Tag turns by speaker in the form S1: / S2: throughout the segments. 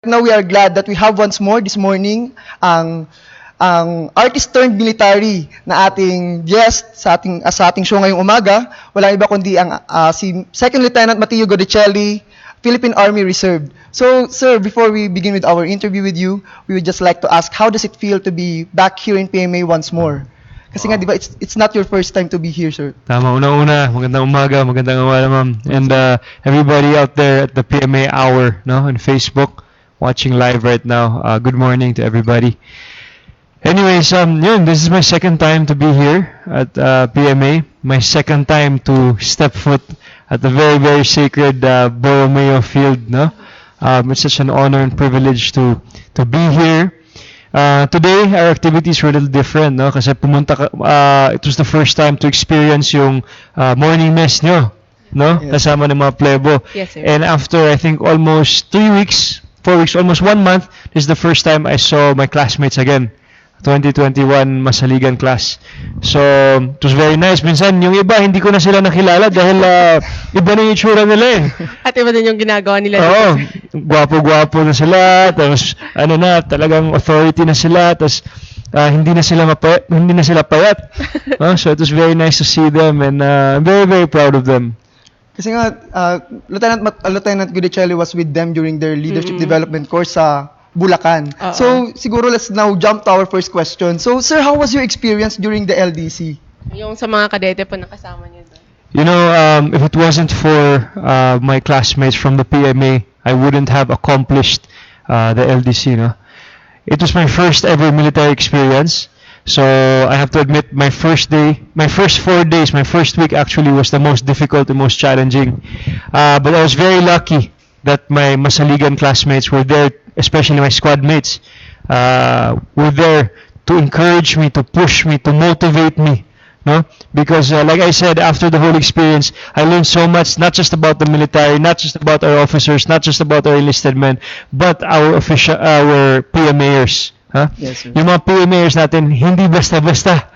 S1: Now we are glad that we have once more this morning ang artist turned military na ating guest sa ating show ngayong umaga. Walang iba kundi ang si Second Lieutenant Mateo Guideceili, Philippine Army Reserve. So, sir, before we begin with our interview with you, we would just like to ask, how does it feel to be back here in PMA once more? Kasi nga, di ba, it's not your first time to be here, sir.
S2: Tama, una-una, magandang umaga, magandang umaga, ma'am. And everybody out there at the PMA Hour, no, on Facebook, watching live right now, good morning to everybody. Anyways, this is my second time to be here at PMA, my second time to step foot at the very, very sacred Borromeo Field, no? It's such an honor and privilege to be here. Today, our activities were a little different, no? Kasi it was the first time to experience yung morning mess nyo, no? Yes. Kasama ng mga plebo.
S3: Yes, sir.
S2: And after, I think, almost 4 weeks, almost 1 month, this is the first time I saw my classmates again. 2021 Masaligan class. So, it was very nice. Minsan, yung iba, hindi ko na sila nakilala dahil iba na yung itsura nila eh.
S3: At iba din yung ginagawa nila.
S2: Oo, gwapo-gwapo na sila, tapos talagang authority na sila, tapos hindi na sila payat. So, it was very nice to see them and I'm very, very proud of them.
S1: Kasi nga, Lieutenant Guideceili was with them during their leadership development course sa Bulacan. So, siguro let's now jump to our first question. So, sir, how was your experience during the LDC?
S3: Yung sa mga kadete po nakasama niyo doon.
S2: You know, if it wasn't for my classmates from the PMA, I wouldn't have accomplished the LDC, no? It was my first ever military experience. So, I have to admit, my first 4 days, my first week actually was the most difficult and most challenging. But I was very lucky that my Masaligan classmates were there, especially my squad mates, were there to encourage me, to push me, to motivate me, no? Because like I said, after the whole experience, I learned so much, not just about the military, not just about our officers, not just about our enlisted men, but our PMAers. Huh?
S1: Yes, sir.
S2: Yung mga PMAers natin, hindi basta-basta.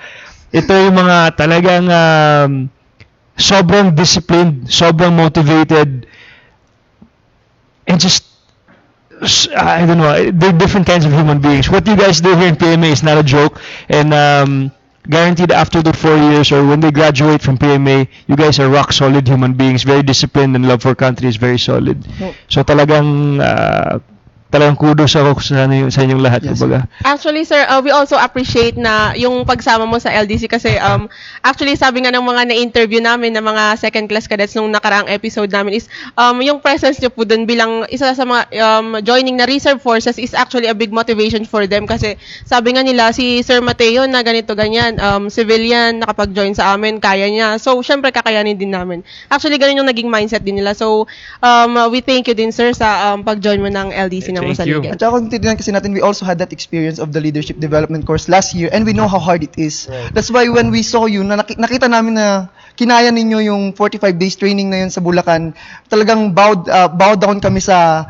S2: Ito yung mga talagang sobrang disciplined, sobrang motivated, and just, I don't know, they're different kinds of human beings. What you guys do here in PMA is not a joke, and guaranteed after the 4 years or when they graduate from PMA, you guys are rock solid human beings, very disciplined, and love for country is very solid. So talagang kudos ako sa inyong lahat.
S1: Yes,
S2: kumbaga.
S3: Actually, sir, we also appreciate na yung pagsama mo sa LDC kasi actually sabi nga ng mga na-interview namin ng mga second class cadets nung nakaraang episode namin is yung presence nyo po dun bilang isa sa mga joining na reserve forces is actually a big motivation for them kasi sabi nga nila si Sir Mateo na ganito ganyan, civilian, nakapag-join sa amin, kaya niya. So, syempre kakayanin din namin. Actually, ganun yung naging mindset din nila. So, we thank you din, sir, sa pag-join mo ng LDC.
S2: Thank you.
S1: At saka kung titignan kasi natin, we also had that experience of the leadership development course last year and we know how hard it is. Right. That's why when we saw you, nakita namin na kinaya ninyo yung 45 days training na yun sa Bulacan, talagang bow down kami sa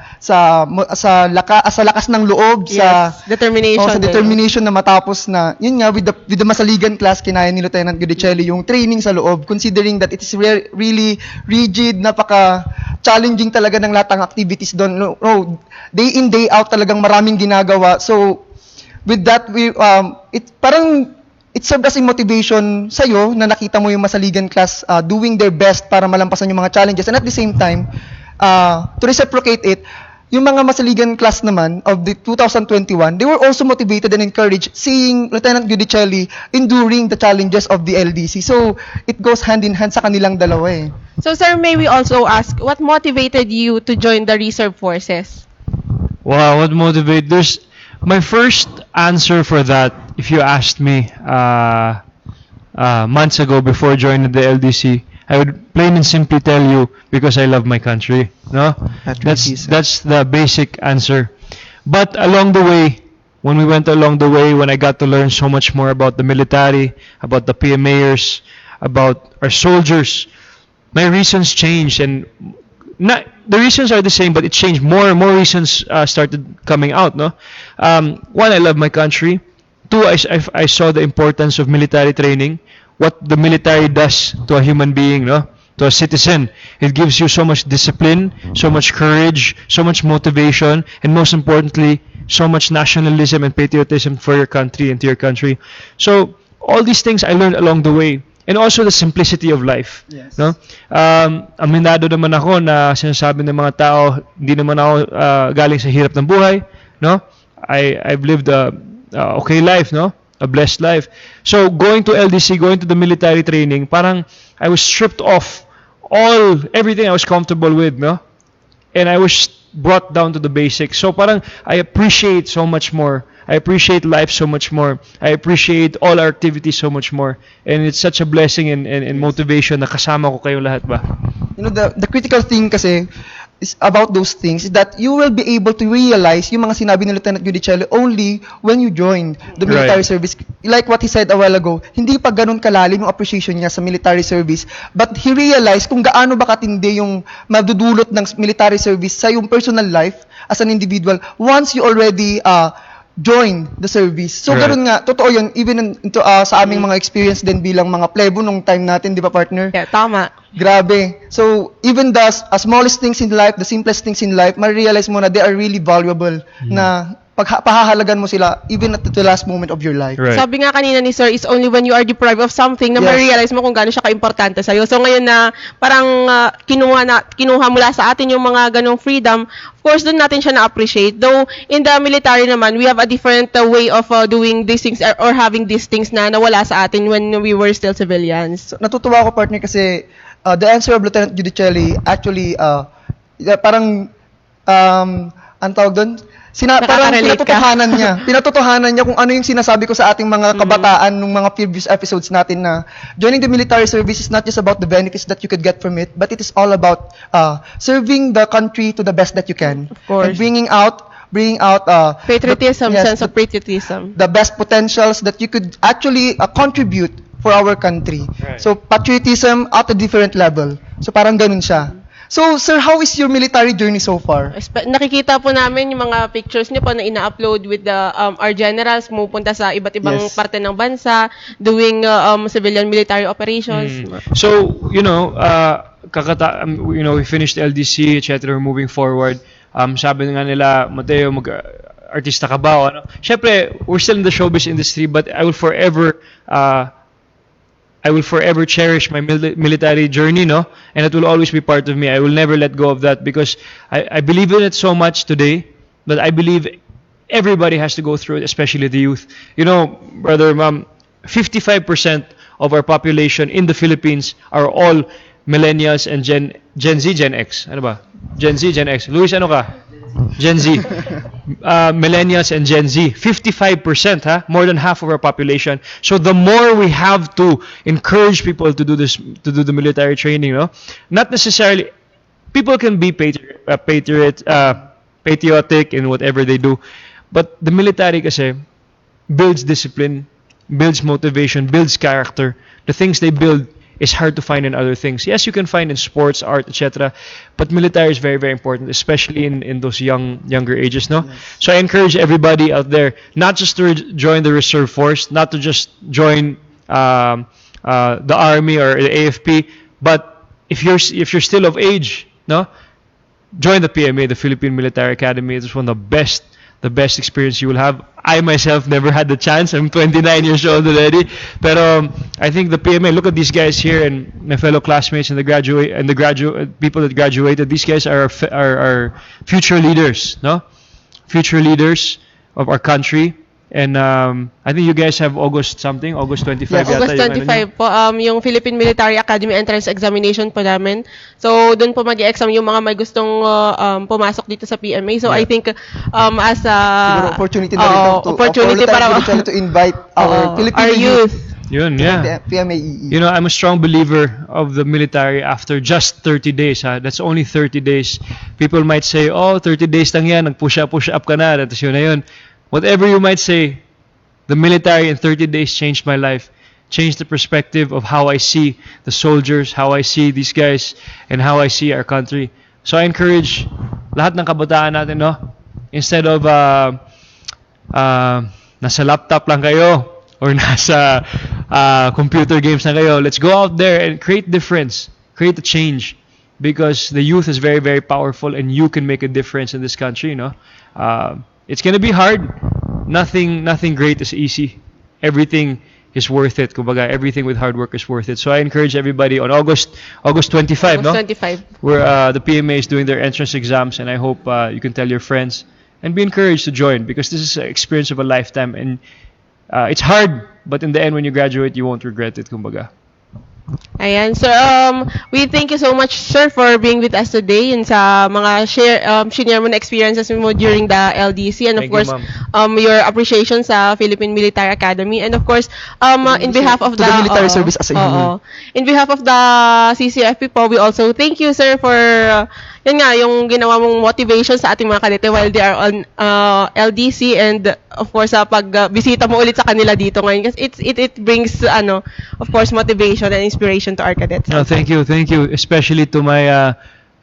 S1: lakas ng loob,
S3: yes, determination.
S1: Sa determination na matapos na, yun nga, with the Masaligan class, kinaya ni Lieutenant Guideceili yung training sa loob, considering that it is really rigid, napaka-challenging talaga ng lahat ng activities doon. No, day in, day out talagang maraming ginagawa. So, with that, it served as a motivation sa'yo na nakita mo yung Masaligan class doing their best para malampasan yung mga challenges. And at the same time, to reciprocate it, yung mga Masaligan class naman of the 2021, they were also motivated and encouraged seeing Lieutenant Guideceili enduring the challenges of the LDC. So, it goes hand in hand sa kanilang dalawa eh.
S3: So, sir, may we also ask, what motivated you to join the reserve forces?
S2: Wow, what motivated? My first answer for that, if you asked me months ago before joining the LDC, I would plain and simply tell you because I love my country. No, that's the basic answer. But along the way, when I got to learn so much more about the military, about the PMAers, about our soldiers, my reasons changed, and the reasons are the same, but it changed. More and more reasons started coming out. No, one, I love my country. Two, I saw the importance of military training, what the military does to a human being. No, to a citizen. It gives you so much discipline, so much courage, so much motivation, and most importantly, so much nationalism and patriotism for your country and to your country. So all these things I learned along the way. And also the simplicity of life.
S1: Yes.
S2: No? Aminado naman ako na sinasabi ng mga tao, hindi naman ako galing sa hirap ng buhay. No? I've lived a okay life, no? A blessed life. So going to LDC, going to the military training, parang I was stripped off everything I was comfortable with, no? And I was brought down to the basics. So parang I appreciate so much more. I appreciate life so much more. I appreciate all our activities so much more. And it's such a blessing and motivation na kasama ko kayo lahat ba.
S1: You know, the critical thing kasi is about those things is that you will be able to realize yung mga sinabi ni Lieutenant Guideceili only when you join the military
S2: Right.
S1: service. Like what he said a while ago, hindi pa ganun kalalim yung appreciation niya sa military service, but he realized kung gaano ba katindi yung madudulot ng military service sa yung personal life as an individual once you already join the service. So
S2: Right.
S1: ganun nga, totoo yun, even into, sa aming mga experience din bilang mga plebo nung time natin, di ba partner?
S3: Yeah, tama.
S1: Grabe. So, even the smallest things in life, the simplest things in life, ma-realize mo na they are really valuable na pahahalagan mo sila even at the last moment of your life.
S2: Right.
S3: Sabi nga kanina ni Sir, is only when you are deprived of something na
S1: Yes.
S3: ma-realize mo kung gaano siya ka-importante sa'yo. So ngayon na parang kinuha mula sa atin yung mga ganong freedom, of course, doon natin siya na-appreciate. Though, in the military naman, we have a different way of doing these things or having these things na nawala sa atin when we were still civilians.
S1: So, natutuwa ako partner kasi the answer of Lieutenant Guideceili actually parang ang tawag doon, parang
S3: Nakaka-relate ka.
S1: pinatotohanan niya kung ano yung sinasabi ko sa ating mga kabataan nung mga previous episodes natin na joining the military service is not just about the benefits that you could get from it, but it is all about serving the country to the best that you can.
S3: Of course.
S1: And bringing out
S3: Patriotism,
S1: yes,
S3: sense of patriotism.
S1: the best potentials that you could actually contribute for our country.
S2: Right.
S1: So, patriotism at a different level. So, parang ganun siya. So, sir, how is your military journey so far?
S3: Nakikita po namin yung mga pictures niyo po na ina-upload with our generals pumupunta sa iba't ibang
S1: Yes.
S3: parte ng bansa doing civilian military operations.
S2: So, we finished LDC, etc. We're moving forward. Sabi nga nila, Mateo, artista ka ba? O ano? Syempre, we're still in the showbiz industry, but I will forever cherish my military journey, no? And it will always be part of me. I will never let go of that because I believe in it so much today, but I believe everybody has to go through it, especially the youth. You know, brother, ma'am, 55% of our population in the Philippines are all millennials and Gen Z, Gen X. Ano ba? Gen Z, Gen X. Luis, ano ka? Gen Z. Millennials and Gen Z. 55%, huh? More than half of our population. So the more we have to encourage people to do this, to do the military training, no? Not necessarily, people can be patriotic in whatever they do. But the military kasi builds discipline, builds motivation, builds character. The things they build is hard to find in other things. Yes, you can find in sports, art, etc. But military is very, very important, especially in those younger ages, no?
S1: Yes.
S2: So I encourage everybody out there not just to join the reserve force, not to just join the army or the AFP, but if you're still of age, no, join the PMA, the Philippine Military Academy. It's one of the best experience you will have. I myself never had the chance. I'm 29 years old already. But I think the PMA, look at these guys here and my fellow classmates and the graduate people that graduated. These guys are future leaders, no? Future leaders of our country. And I think you guys have August 25
S1: Yes.
S2: yata.
S3: August
S2: yung ano nyo.
S3: 25 po, yung Philippine Military Academy entrance examination po namin. So, doon po mag-exam yung mga may gustong pumasok dito sa PMA. So, I think as a...
S1: Siguro opportunity na rin to
S3: opportunity para
S1: to invite our Filipino
S3: our youth.
S2: Yun, yeah.
S1: PMAEE.
S2: You know, I'm a strong believer of the military after just 30 days. That's only 30 days. People might say, 30 days lang yan, push up ka na, tapos yun na yun. Whatever you might say, the military in 30 days changed my life. Changed the perspective of how I see the soldiers, how I see these guys, and how I see our country. So I encourage lahat ng kabataan natin, no? Instead of nasa laptop lang kayo or nasa computer games na kayo, let's go out there and create difference. create a change, because the youth is very, very powerful, and you can make a difference in this country. It's gonna be hard. Nothing great is easy. Everything is worth it. Kumbaga, everything with hard work is worth it. So I encourage everybody on August 25,
S3: August
S2: no?
S3: 25.
S2: Where the PMA is doing their entrance exams, and I hope you can tell your friends and be encouraged to join, because this is an experience of a lifetime, and it's hard, but in the end, when you graduate, you won't regret it. Kumbaga.
S3: Ayan. So, we thank you so much, sir, for being with us today and sa mga share mo na experiences mo during the LDC, and of
S2: Thank you,
S3: course,
S2: ma'am.
S3: your appreciation sa Philippine Military Academy, and of course, in behalf of
S1: To the military service as a whole.
S3: in behalf of the CCFP po, we also thank you, sir, for yun nga, yung ginawa mong motivation sa ating mga kadete while they are on LDC, and of course, sa pagbisita mo ulit sa kanila dito ngayon, kasi it brings, of course, motivation and inspiration to our cadets.
S2: No, thank you, especially to my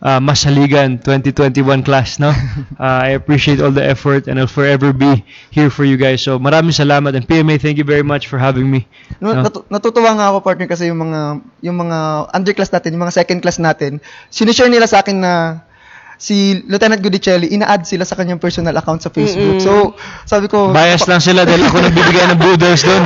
S2: Masaligan 2021 class. No, I appreciate all the effort, and I'll forever be here for you guys. So maraming salamat, and PMA, thank you very much for having me.
S1: Natutuwa nga ako, partner, kasi yung mga underclass natin, yung mga second class natin, sinishare nila sa akin na si Lieutenant Guideceili, ina-add sila sa kanyang personal account sa Facebook. So, sabi ko,
S2: Bias lang sila dahil ako nagbibigay ng boodles doon.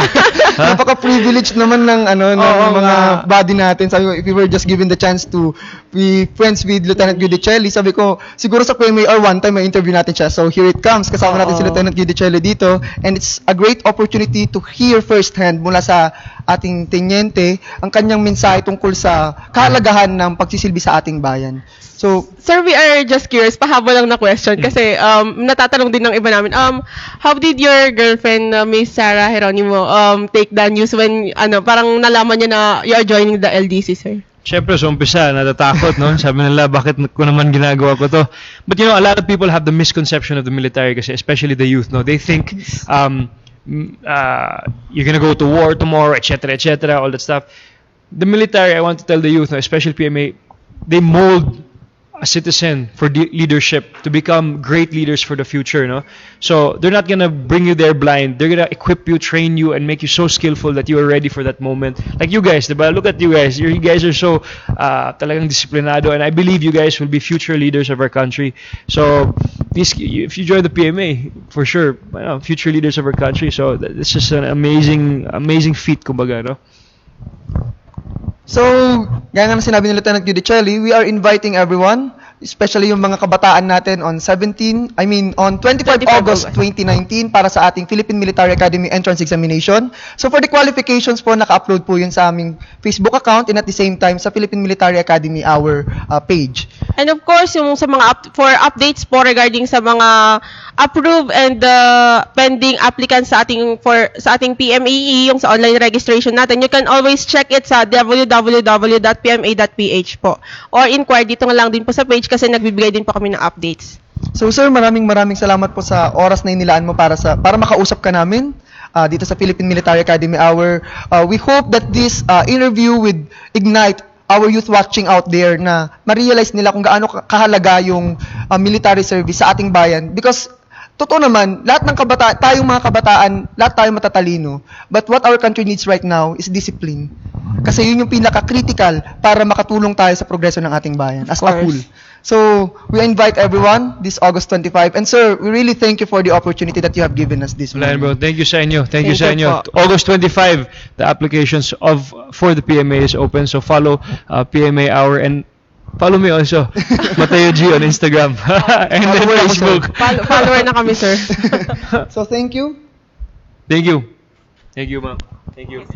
S1: napaka-privileged naman ng mga body natin. Sabi ko, if we were just given the chance to be friends with Lieutenant Guideceili, sabi ko, siguro sa PMA or one time may interview natin siya. So here it comes. Kasama natin si Lieutenant Guideceili dito, and it's a great opportunity to hear firsthand mula sa ating tenyente ang kanyang mensahe tungkol sa kahalagahan ng pagsisilbi sa ating bayan. So,
S3: Sir, we are just curious, pahabol lang na question kasi natatanong din ng iba namin. How did your girlfriend, Miss Sarah Geronimo, take the news when parang nalaman niya na you are joining the LDC, sir?
S2: Siyempre, sa umpisa, natatakot, no? Sabi nila, bakit ko naman ginagawa ko to? But a lot of people have the misconception of the military, kasi especially the youth, no? They think you're gonna go to war tomorrow, etc., all that stuff. The military, I want to tell the youth, no, especially PMA, they mold a citizen for leadership to become great leaders for the future, no? So they're not gonna bring you there blind. They're gonna equip you, train you, and make you so skillful that you are ready for that moment. Like you guys, diba? Look at you guys. You guys are so talagang disciplinado, and I believe you guys will be future leaders of our country. So if you join the PMA, for sure, future leaders of our country. So it's just an amazing feat, kumbaga, no?
S1: So, gaya nga na sinabi ni Lieutenant Guideceili, we are inviting everyone, especially yung mga kabataan natin on 25 August 2019 para sa ating Philippine Military Academy Entrance Examination. So, for the qualifications po, naka-upload po yun sa aming Facebook account, and at the same time sa Philippine Military Academy, our page.
S3: And of course, yung sa mga for updates po regarding sa mga approved and pending applicants sa ating PMAE, yung sa online registration natin, you can always check it sa www.pma.ph po. Or inquire dito nga lang din po sa page kasi nagbibigay din po kami ng updates.
S1: So sir, maraming salamat po sa oras na inilaan mo para makausap ka namin dito sa Philippine Military Academy Hour. We hope that this interview would ignite our youth watching out there na ma-realize nila kung gaano kahalaga yung military service sa ating bayan, because totoo naman, lahat ng tayong mga kabataan, lahat tayo matatalino. But what our country needs right now is discipline. Kasi yun yung pinaka-critical para makatulong tayo sa progreso ng ating bayan as a whole. So, we invite everyone this August 25. And sir, we really thank you for the opportunity that you have given us this morning.
S2: Bro, thank you sa inyo. Thank you sa
S3: you
S2: inyo.
S3: po.
S2: August 25, the applications for the PMA is open. So follow PMA Hour, and follow me also, Mateo G on Instagram and then Facebook.
S3: Follower na kami, sir.
S1: So, thank you.
S2: Thank you. Thank you, ma'am. Thank you.